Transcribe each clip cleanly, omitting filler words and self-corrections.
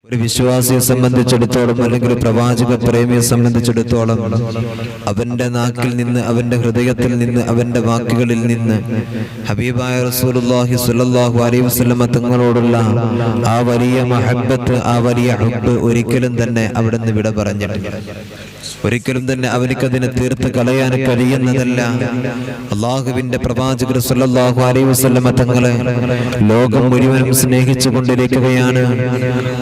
ഒരു വിശ്വാസിയെ സംബന്ധിച്ചിടത്തോളം അല്ലെങ്കിൽ പ്രവാചക പ്രേമിയെ സംബന്ധിച്ചിടത്തോളം അവന്റെ നാക്കിൽ നിന്ന്, അവന്റെ ഹൃദയത്തിൽ നിന്ന്, അവന്റെ വാക്കുകളിൽ നിന്ന് ഹബീബായ റസൂലുള്ളാഹി സ്വല്ലല്ലാഹു അലൈഹി വസല്ലമ തങ്ങളോടുള്ള ആ വലിയ മഹബ്ബത്ത്, ആ വലിയ ഹുബ്ബ് ഒരിക്കലും തന്നെ അവിടുന്ന് വിട പറഞ്ഞിട്ടില്ല. ഒരിക്കലും തന്നെ അവനിക്കതിനെ തീർത്ത് കളയാൻ കഴിയുന്നതല്ല. അള്ളാഹുവിന്റെ പ്രവാചകർ സ്വല്ലല്ലാഹു അലൈഹി വസല്ലമ തങ്ങളെ ലോകം മുഴുവനും സ്നേഹിച്ചു കൊണ്ടിരിക്കുകയാണ്.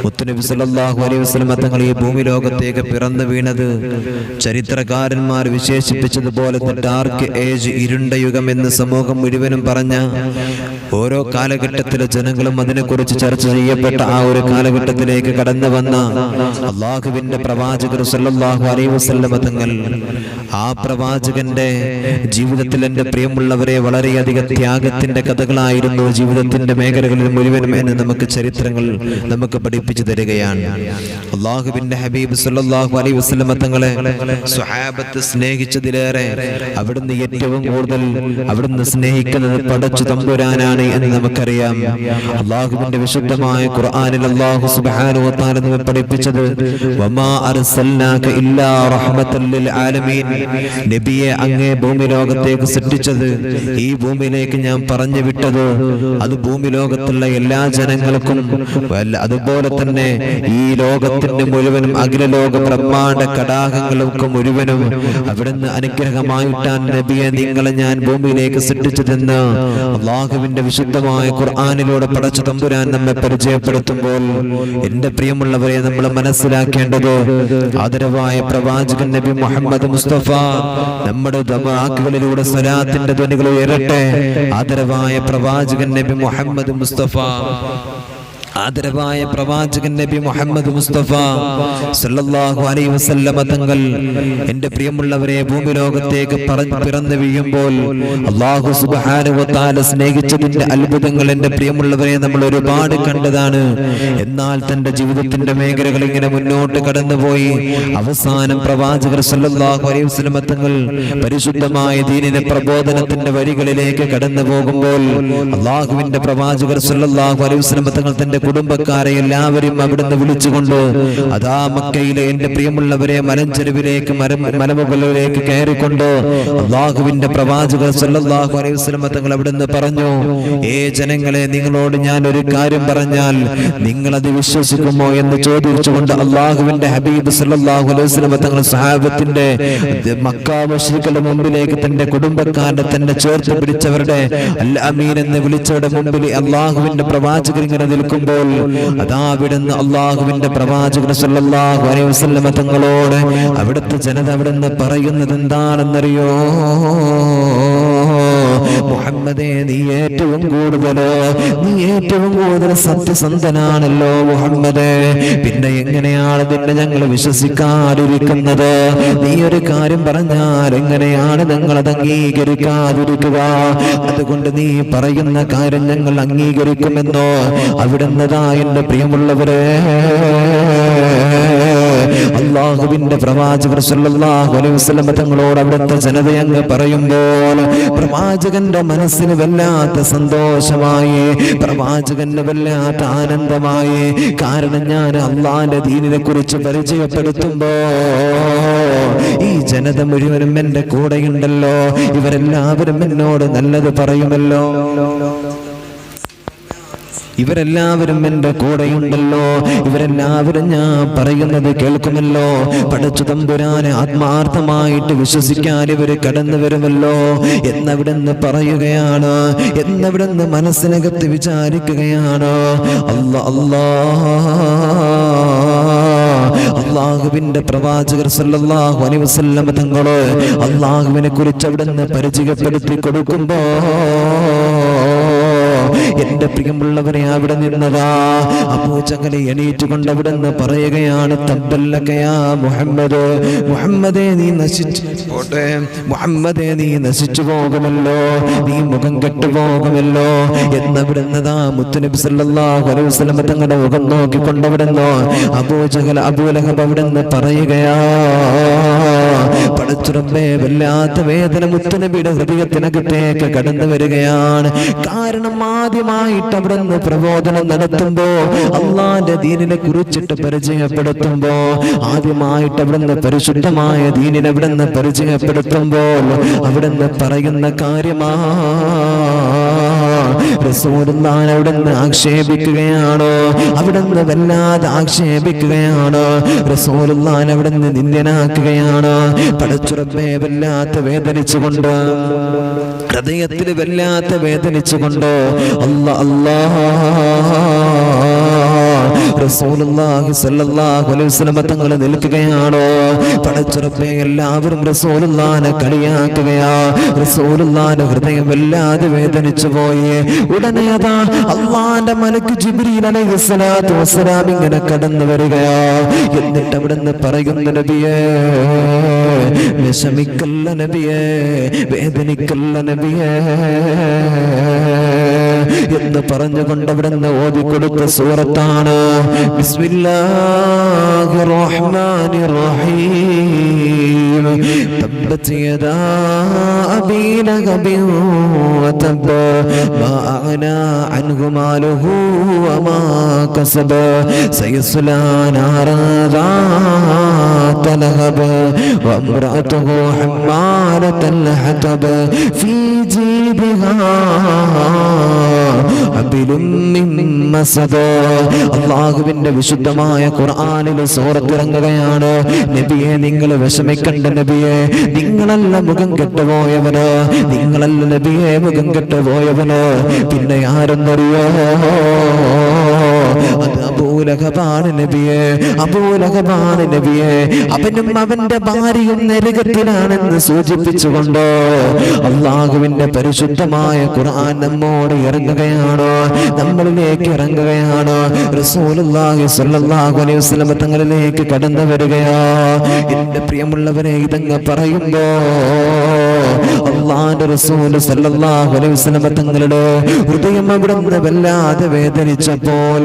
മുത്തുനബി സ്വല്ലല്ലാഹു അലൈഹി വസല്ലമ തങ്ങൾ ഈ ഭൂമി ലോകത്തേക്ക് പിറന്നു വീണത് ചരിത്രകാരന്മാർ വിശേഷിപ്പിച്ചതുപോലെ ഡാർക്ക് ഏജ്, ഇരുണ്ട യുഗം എന്ന് സമൂഹം മുഴുവനും പറഞ്ഞ ഓരോ കാലഘട്ടത്തിലെ ജനങ്ങളും അതിനെക്കുറിച്ച് ചർച്ച ചെയ്യപ്പെട്ട ആ ഒരു കാലഘട്ടത്തിലേക്ക് കടന്നു വന്ന അള്ളാഹുവിന്റെ പ്രവാചകർ സ്വല്ലല്ലാഹു അലൈഹി വസല്ലമ തങ്ങൾ, ആ പ്രവാചകന്റെ ജീവിതത്തിൽ എൻ്റെ പ്രിയമുള്ളവരെ വളരെയധികം ത്യാഗത്തിന്റെ കഥകളായിരുന്നു ജീവിതത്തിന്റെ മേഖലകളിൽ മുഴുവനും എന്ന് നമുക്ക് ചരിത്രങ്ങൾ നമുക്ക് പഠിപ്പിച്ചു തരികയാണ്. അള്ളാഹുവിന്റെ ഹബീബ് സ്വല്ലല്ലാഹു അലൈഹി വസല്ലമ തങ്ങളെ സ്വഹാബത്ത് സ്നേഹിച്ചതിലേറെ അവിടുന്ന് ഏറ്റവും കൂടുതൽ അവിടുന്ന് സ്നേഹിക്കുന്നത് പടച്ചു തമ്പുരാനാണ് എന്ന് നമുക്കറിയാം. അള്ളാഹുവിന്റെ വിശുദ്ധമായ ഖുർആനിൽ അല്ലാഹു സുബ്ഹാനഹു വ തആല നമ്മെ പഠിപ്പിച്ചത് വമാ അർസൽനാക ഇല്ലാ റഹ്മത്തൽ ലിൽ ആലമീൻ, നബിയെ അങ്ങേ ഭൂമി ലോകത്തേക്ക് സൃഷ്ടിച്ചത്, ഈ ഭൂമിയിലേക്ക് ഞാൻ പറഞ്ഞു വിട്ടത് അത് ഭൂമി ലോകത്തുള്ള എല്ലാ ജനങ്ങൾക്കും, അതുപോലെ തന്നെ ഈ ലോകത്തിന്റെ മുഴുവനും അഖിലലോക ബ്രഹ്മാണ്ഡ കടാഹങ്ങൾക്ക് മുഴുവനും അവിടുന്ന് അനുഗ്രഹമായിട്ടാണ് നബിയെ നിങ്ങളെ ഞാൻ ഭൂമിയിലേക്ക് സൃഷ്ടിച്ചതെന്ന് അള്ളാഹുവിന്റെ വിശുദ്ധമായ ഖുർആനിലൂടെ പടച്ച തമ്പുരാൻ നമ്മെ പരിചയപ്പെടുത്തുമ്പോൾ എന്റെ പ്രിയമുള്ളവരെ നമ്മൾ മനസ്സിലാക്കേണ്ടത് ആദരവായ പ്രവാചകൻ നബി മുഹമ്മദ് മുസ്തഫ, നമ്മുടെ വാക്കുകളിലൂടെ സ്വലാത്തിന്റെ ധ്വനികൾ ഉയരട്ടെ. ആദരവായ പ്രവാചകൻ നബി മുഹമ്മദ് മുസ്തഫ, ആദരവായ പ്രവാചകൻ നബി മുഹമ്മദ് മുസ്തഫ സല്ലല്ലാഹു അലൈഹി വസല്ലമ തങ്ങൾ എൻ്റെ പ്രിയമുള്ളവരെ ഭൂമി ലോകത്തേക്ക് പിറന്നു വീഴുമ്പോൾ അല്ലാഹു സുബ്ഹാനഹു വ തആല സ്നേഹിച്ചതിന്റെ അത്ഭുതങ്ങൾ എൻ്റെ പ്രിയമുള്ളവരെ നമ്മൾ ഒരുപാട് കണ്ടതാണ്. എന്നാൽ തന്റെ ജീവിതത്തിന്റെ മേഖലകൾ ഇങ്ങനെ മുന്നോട്ട് കടന്നുപോയി അവസാനം പ്രവാചകർ സല്ലല്ലാഹു അലൈഹി വസല്ലമ തങ്ങൾ പരിശുദ്ധമായ ദീനിന്റെ പ്രബോധനത്തിന്റെ വഴികളിലേക്ക് കടന്നു പോകുമ്പോൾ അല്ലാഹുവിന്റെ പ്രവാചകർ സല്ലല്ലാഹു അലൈഹി വസല്ലമ തങ്ങൾ തന്റെ കുടുംബക്കാരെ എല്ലാവരും അവിടുന്ന് വിളിച്ചുകൊണ്ട് അതാ മക്കയിലെ എന്റെ പ്രിയമുള്ളവരെ മലഞ്ചെരുവിലേക്ക് മലമുകളിലേക്ക് കയറിക്കൊണ്ട് അള്ളാഹുവിന്റെ പ്രവാചകർ സല്ലല്ലാഹു അലൈഹി വസല്ലം തങ്ങൾ അവിടുന്ന് പറഞ്ഞു, ഏ ജനങ്ങളെ, നിങ്ങളോട് ഞാൻ ഒരു കാര്യം പറഞ്ഞാൽ നിങ്ങൾ അത് വിശ്വസിക്കുമോ എന്ന് ചോദിച്ചുകൊണ്ട് അള്ളാഹുവിന്റെ ഹബീബ് സല്ലല്ലാഹു അലൈഹി വസല്ലം തങ്ങൾ സഹാബത്തിന്റെ മക്ക മുശ്രിക്കുകളുടെ മുമ്പിലേക്ക് തന്റെ കുടുംബക്കാരുടെ തന്നെ ചേർത്ത് പിടിച്ചവരുടെ അൽ അമീൻ എന്ന് വിളിച്ചവരുടെ മുമ്പിൽ അള്ളാഹുവിന്റെ പ്രവാചകർ ഇങ്ങനെ നിൽക്കുമ്പോൾ അതാ അവിടുന്ന് അള്ളാഹുവിന്റെ പ്രവാചകർ സല്ലല്ലാഹു അലൈഹി വസല്ലം തങ്ങളോട് അവിടുത്തെ ജനത അവിടുന്ന് പറയുന്നത് എന്താണെന്നറിയോ? മുഹമ്മദേ, നീ ഏറ്റവും കൂടുതൽ സത്യസന്ധനാണല്ലോ മുഹമ്മദേ, പിന്നെ എങ്ങനെയാണ് നിന്നെ ഞങ്ങൾ വിശ്വസിക്കാതിരിക്കുന്നത്? നീ ഒരു കാര്യം പറഞ്ഞാൽ എങ്ങനെയാണ് ഞങ്ങൾ അത് അംഗീകരിക്കാതിരിക്കുക? അതുകൊണ്ട് നീ പറയുന്ന കാര്യം ഞങ്ങൾ അംഗീകരിക്കുമെന്നോ? അവിടുന്നതാ എന്റെ പ്രിയമുള്ളവരെ അള്ളാഹുവിന്റെ പ്രവാചകർ സല്ലല്ലാഹു അലൈഹി വസല്ലം തങ്ങളോട് അവിടുത്തെ ജനത അങ്ങ് പറയുമ്പോൾ പ്രവാചകന്റെ മനസ്സിന് വല്ലാത്ത സന്തോഷമായി, പ്രവാചകന്റെ വല്ലാത്ത ആനന്ദമായി. കാരണം ഞാൻ അള്ളാന്റെ ദീനിനെ കുറിച്ച് പരിചയപ്പെടുത്തുമ്പോ ഈ ജനത മുഴുവനും എന്റെ കൂടെയുണ്ടല്ലോ, ഇവരെല്ലാവരും എന്നോട് നല്ലത് പറയുമല്ലോ, ഇവരെല്ലാവരും എൻ്റെ കൂടെയുണ്ടല്ലോ, ഇവരെല്ലാവരും ഞാൻ പറയുന്നത് കേൾക്കുമല്ലോ, പടച്ചു തമ്പുരാനെ ആത്മാർത്ഥമായിട്ട് വിശ്വസിക്കാൻ ഇവർ കടന്നു വരുമല്ലോ എന്നവിടുന്ന് പറയുകയാണ്, എന്നവിടുന്ന് മനസ്സിനകത്ത് വിചാരിക്കുകയാണ്. അള്ളാഹുവിന്റെ പ്രവാചകർ സല്ലല്ലാഹു അലൈഹി വസല്ലം തങ്ങള് അള്ളാഹുവിനെ കുറിച്ച് അവിടുന്ന് പരിചയപ്പെടുത്തി കൊടുക്കുമ്പോ എന്റെ പ്രിയമുള്ളവരെ അവിടെ നിന്നതാ അബൂജഹൽ എണീറ്റുകൊണ്ട് അവിടെ നിന്ന് പറയുകയാണ്, തബ്ബല്ലകയാ മുഹമ്മദ്, മുഹമ്മദേ നീ നശിച്ചു പോട്ടെ, മുഹമ്മദേ നീ നശിച്ചു പോകുമല്ലോ, നീ മുഖം കെട്ടുപോകുമല്ലോ എന്നവിടെ നിന്നതാ മുത്തുനബി സല്ലല്ലാഹു അലൈഹി വസല്ലം തങ്ങളുടെ മുഖം നോക്കിക്കൊണ്ട് അവിടെ നിന്നോ അബൂജഹൽ അബൂലഹബ് അവിടെ നിന്ന് പറയുകയാ, പടച്ചുറപ്പേ വല്ലാത്ത വേദന മുത്തുനബിയുടെ ഹൃദയത്തിനകത്തേക്ക് കടന്നു വരികയാണ്. കാരണം ആദ്യമായിട്ട് അവിടുന്ന് പ്രബോധനം നടത്തുമ്പോ, അള്ളാന്റെ ദീനിനെ കുറിച്ചിട്ട് പരിചയപ്പെടുത്തുമ്പോ, ആദ്യമായിട്ട് അവിടുന്ന് പരിശുദ്ധമായ ദീനിനെ അവിടുന്ന് പരിചയപ്പെടുത്തുമ്പോൾ അവിടുന്ന് പറയുന്ന കാര്യമാ റസൂലുള്ളാഹിനെ അവിടുന്ന് ആക്ഷേപിക്കുകയാണോ? അവിടുന്ന് വല്ലാതെ ആക്ഷേപിക്കുകയാണോ? റസൂലുള്ളാഹിനെ അവിടുന്ന് നിന്ദനാക്കുകയാണോ? പടച്ചുറപ്പേ വല്ലാത്ത വേദനിച്ചുകൊണ്ട്, ഹൃദയത്തിൽ വല്ലാത്ത വേദനിച്ചുകൊണ്ട് റസൂലുള്ളാഹി സ്വല്ലല്ലാഹു അലൈഹി വസല്ലം തങ്ങൾ നിൽക്കുകയാണോ? പടച്ചുറപ്പേ എല്ലാവരും റസൂലുള്ളാഹിനെ കളിയാക്കുകയാ. റസൂലുള്ളാഹിന്റെ ഹൃദയം വല്ലാതെ വേദനിച്ചു പോയി. ഉടനെ അതാ അല്ലാഹുവിന്റെ മലക്ക് ജിബ്രീൽ അലൈഹിസ്സലാത്തു വസ്സലാം ഇങ്ങനെ കടന്നു വരികയാ. എന്നിട്ട് അവിടുന്ന് പറയുന്നു, നബിയേ വിഷമിക്കല്ല നബിയേ, വേദനിക്കല്ല നബിയേ എന്ന് പറഞ്ഞുകൊണ്ട് അവിടുന്ന് ഓതിക്കൊടുത്ത സൂറത്താണ് ബിസ്മില്ലാഹിർ റഹ്മാനിർ റഹീം. തബ്ബത് യദാ അബീ ലഹബിൻ വതബ മാ അഗ്നാ അൻഹു മാലുഹു വമാ കസബ സയസ്ലാ നാരാ ذات لهب وامرأته حمالة الحطب في جيدها حبل من مسد. അല്ലാഹുവിന്റെ വിശുദ്ധമായ ഖുർആനിൽ സൂറത്ത് ഇറങ്ങുകയാണ്. നബിയെ നിങ്ങൾ വിഷമിക്കണ്ട നബിയെ, നിങ്ങളല്ല മുഖം കെട്ടുപോയവന്, നിങ്ങളല്ല നബിയെ മുഖം കെട്ടുപോയവന്. പിന്നെ ആരെന്നറിയോ? അത് അബൂലഹബാണ് നബിയെ, അബൂലഹബാണ് നബിയെ. അവനും അവന്റെ ഭാര്യയും നരകത്തിലാണെന്ന് സൂചിപ്പിച്ചുകൊണ്ട് അല്ലാഹുവിന്റെ പരിശുദ്ധമായ ഖുർആൻ നമ്മോട് ഇറങ്ങുകയാണ്, നമ്മളിലേക്ക് ഇറങ്ങുകയാണ്. റസൂലുള്ളാഹി സ്വല്ലല്ലാഹു അലൈഹി വസല്ലം തങ്ങളിലേക്ക് കടന്നു വരികയാ. എന്റെ പ്രിയമുള്ളവരെ, ഇതങ്ങ് പറയുമ്പോ അല്ലാഹുവിന്റെ റസൂൽ സ്വല്ലല്ലാഹു അലൈഹി വസല്ലം തങ്ങളുടെ ഹൃദയം അവിടുന്ന് വല്ലാതെ വേദനിച്ചപ്പോൾ,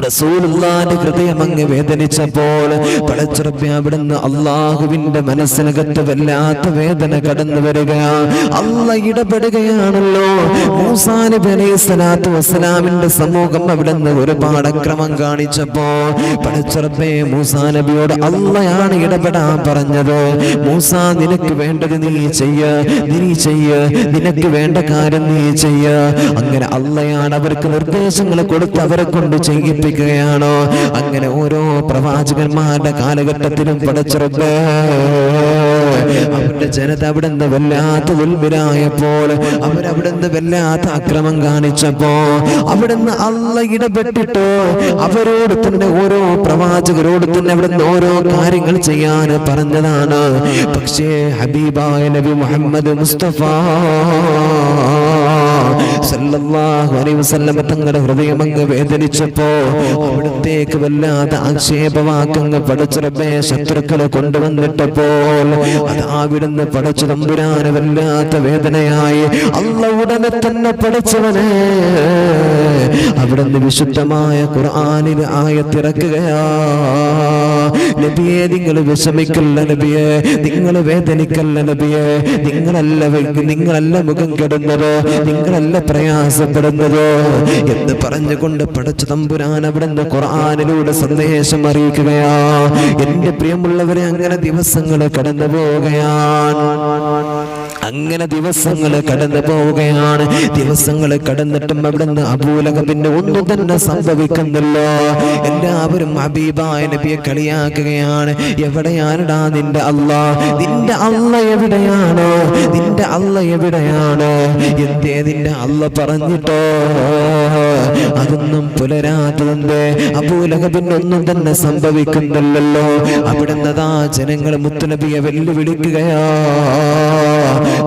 റസൂലുള്ളാഹിന്റെ ഹൃദയം അങ്ങ് വേദനിച്ചപ്പോൾ പടച്ചുറപ്പേ അവിടുന്ന് അല്ലാഹുവിന്റെ മനസ്സിനകത്ത് വല്ലാത്ത വേദന കടന്നു വരിക. അല്ലാഹ് ഇടപെടുകയാണല്ലോ. മൂസാ നബി അലൈഹിസ്സലാത്തു വസ്സലാമിന്റെ സമൂഹം അവിടുന്ന് ഒരുപാട് അക്രമം കാണിച്ചപ്പോ പടച്ചുറപ്പേ മൂസാ നബിയോട് അല്ലാഹയാണ് ഇടപെടാൻ പറഞ്ഞത്. മൂസാ നിനക്ക് വേണ്ടത് നീ ചെയ്യ്, നീ ചെയ്യ്, നിനക്ക് വേണ്ട കാര്യം നീ ചെയ്യ്. അങ്ങനെ അല്ലാഹയാണ് അവർക്ക് നിർദ്ദേശങ്ങൾ കൊടുത്ത് അവരെ കൊണ്ട് ചെയ്യിപ്പിക്കുകയാണോ. അങ്ങനെ ഓരോ പ്രവാചകന്മാരുടെ കാലഘട്ടത്തിലും പടച്ചുറപ്പേ അവരുടെ ജനത അവിടുന്ന് വല്ലാത്ത ഉൽമിലായപ്പോൾ, അവരവിടുന്ന് വല്ലാത്ത അക്രമം കാണിച്ചപ്പോ അവിടുന്ന് അല്ലാഹ് ഇടപെട്ടിട്ട് അവരോട് തന്നെ, ഓരോ പ്രവാചകരോട് തന്നെ അവിടുന്ന് ഓരോ കാര്യങ്ങൾ ചെയ്യാൻ പറഞ്ഞതാണ്. പക്ഷേ ഹബീബായ നബി മുഹമ്മദ് മുസ്തഫ സല്ലല്ലാഹു അലൈഹി വസല്ലം തങ്ങളുടെ ഹൃദയം അങ്ങ് വേദനിച്ചപ്പോ അവിടത്തേക്ക് വല്ലാതെ ആക്ഷേപവാക്കങ്ങ് പടച്ചുറപ്പേ ശത്രുക്കളെ കൊണ്ടുവന്നിട്ടപ്പോൾ അതാവിടുന്ന് പടച്ചു തമ്പുരാന് വല്ലാത്ത വേദനയായി. അല്ലാഹ് ഉടനെ തന്നെ പടച്ചവനെ അവിടുന്ന് വിശുദ്ധമായ ഖുർആനിൽ ആയത്തിറക്കുകയാ. നബിയെ നിങ്ങൾ വിഷമിക്കല്ല നബിയെ, നിങ്ങൾ വേദനിക്കല്ല നബിയെ, നിങ്ങളല്ല മുഖം കെടുന്നത്, നിങ്ങളല്ല പ്രയാസപ്പെടുന്നത് എന്ന് പറഞ്ഞുകൊണ്ട് പടച്ചു തമ്പുരാൻ അവിടുന്ന് ഖുർആനിലൂടെ സന്ദേശം അറിയിക്കുകയാ. എന്റെ പ്രിയമുള്ളവരെ, അങ്ങനെ ദിവസങ്ങൾ കടന്നു പോവുകയാണ്, അങ്ങനെ ദിവസങ്ങൾ കടന്നു പോവുകയാണ്. ദിവസങ്ങൾ കടന്നിട്ടും അവിടുന്ന് അബൂലഹബിന്റെ ഒന്നും തന്നെ സംഭവിക്കുന്നില്ല. എല്ലാവരും ഹബീബായ നബിയെ കളിയാക്കുകയാണ്. എവിടെയാണടാ നിന്റെ അല്ലാഹ്? നിന്റെ അല്ലാഹ് എവിടെയാണ്? നിന്റെ അല്ലാഹ് എവിടെയാണ്? എന്തേ നിന്റെ അല്ലാഹ് പറഞ്ഞിട്ടോ അതൊന്നും പുലരാത്തതെന്തേ? അബൂലഹബിന് ഒന്നും തന്നെ സംഭവിക്കുന്നില്ലല്ലോ. അവിടുന്നതാ ജനങ്ങൾ മുത്തുനബിയെ വെല്ലുവിളിക്കുകയാ.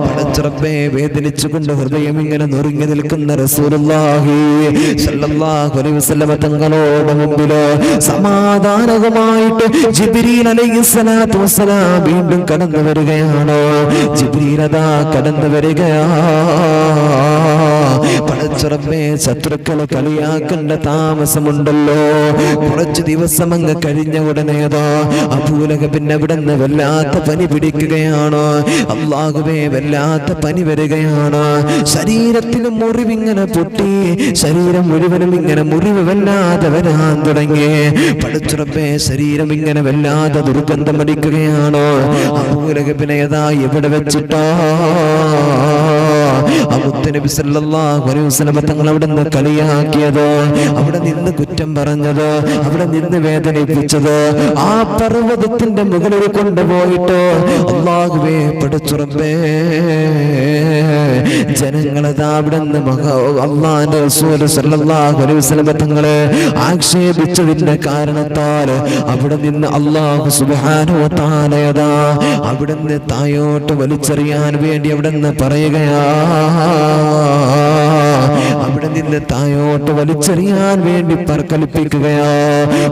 പടച്ചുറപ്പേ വേദനിച്ചുകൊണ്ട് ഹൃദയം ഇങ്ങനെ നുറുങ്ങി നിൽക്കുന്ന റസൂലുള്ളാഹി സ്വല്ലല്ലാഹു അലൈഹി വസല്ലം തങ്ങളോട് മുമ്പില് സമാധാനവുമായിട്ട് ജിബ്രീൽ അലൈഹിസ്സലാത്തു വസ്സലാം വീണ്ടും കടന്നു വരികയാണ്. ജിബ്രീൽ അതാ കടന്നു വരികയാ. പടച്ചുറപ്പേ ശത്രുക്കളെ കളിയാക്കേണ്ട താമസമുണ്ടല്ലോ. കുറച്ചു ദിവസം അങ്ങ് കഴിഞ്ഞ ഉടനെയതോ അബൂലഹബിന് അവിടുന്ന് വല്ലാത്ത പനി പിടിക്കുകയാണ്. അല്ലാഹുവേ, വല്ലാത്ത പനി വരികയാണ്. ശരീരത്തിന് മുറിവിങ്ങനെ പൊട്ടി, ശരീരം മുഴുവനും ഇങ്ങനെ മുറിവ് വല്ലാതെ വരാൻ തുടങ്ങി. പടച്ചുറപ്പേ, ശരീരം ഇങ്ങനെ വല്ലാതെ ദുർഗന്ധം അടിക്കുകയാണ്. അബൂലഹബിനെ ഏതാ എവിടെ വെച്ചിട്ടോ മുത്തുനബി സല്ലല്ലാഹു അലൈഹി വസല്ലം തങ്ങൾ അവിടെ നിന്ന് കളിയാക്കിയത്, അവിടെ നിന്ന് കുറ്റം പറഞ്ഞത്, അവിടെ നിന്ന് വേദനിപ്പിച്ചത്, ആ പർവ്വതത്തിന്റെ മുകളിൽ കൊണ്ടുപോയിട്ട് അല്ലാഹുവേ പടച്ചുറപ്പേ ജനങ്ങളതാ അവിടെ നിന്ന് അല്ലാഹുവിന്റെ റസൂൽ സല്ലല്ലാഹു അലൈഹി വസല്ലം തങ്ങളെ ആക്ഷേപിച്ചതിന്റെ കാരണത്താൽ അവിടെ നിന്ന് അല്ലാഹു സുബ്ഹാനഹു വ തആല അവിടെ നിന്ന് തായോട്ട് വലിച്ചെറിയാൻ വേണ്ടി അവിടെ നിന്ന് പറയുകയാ, അവിടെ നിന്ന് തായോട്ട് വലിച്ചെറിയാൻ വേണ്ടി കൽപ്പിക്കുകയാ.